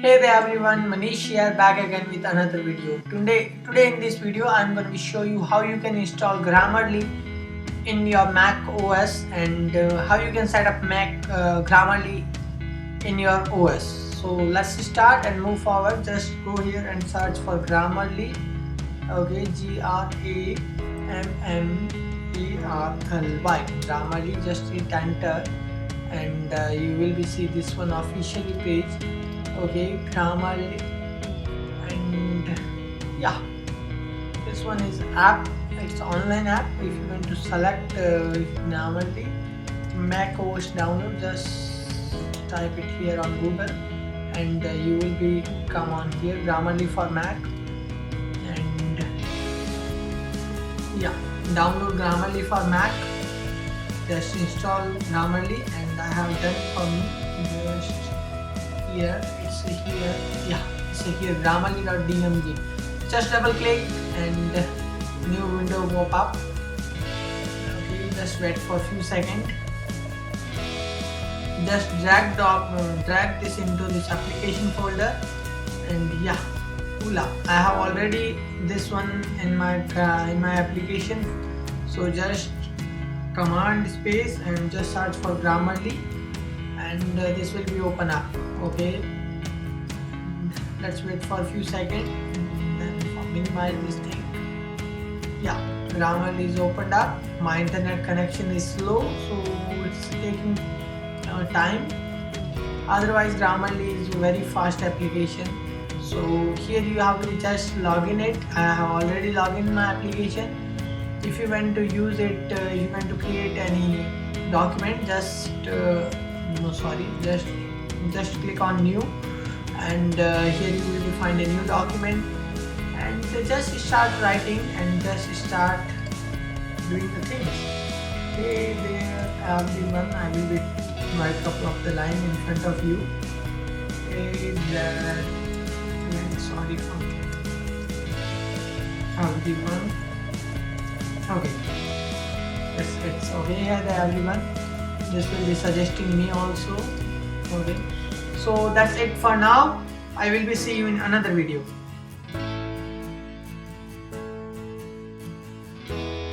Hey there everyone, Manish here, back again with another video. Today in this video I'm going to show you how you can install Grammarly in your Mac OS and how you can set up Mac Grammarly in your OS. So let's start and move forward. Just go here and search for Grammarly. Okay, Grammarly. Grammarly. Just hit enter and you will be see this one officially page. Okay, Grammarly, and yeah, this one is app. It's online app. If you want to select Grammarly Mac OS download, just type it here on Google and you will be come on here, Grammarly for Mac, and yeah, download Grammarly for Mac. Just install Grammarly, and I have done for me. Just here, it's here Grammarly.dmg. Just double click and new window pop up. Okay, just wait for a few seconds. Just drag this into this application folder, and yeah, voila, I have already this one in my application. So just command space and just search for Grammarly, and this will be open up. Okay, let's wait for a few seconds and then minimize this thing. Yeah, Grammarly is opened up. My internet connection is slow, so it's taking time. Otherwise Grammarly is a very fast application. So here you have to just log in it. I have already logged in my application. If you want to use it, you want to create any document, just click on new, and here you will find a new document, and just start writing and just start doing the things. Hey there everyone, I will write a couple of the line in front of you. Hey there, sorry for everyone. Okay, it's okay here there everyone. This will be suggesting me also. Okay, so that's it for now. I will be see you in another video.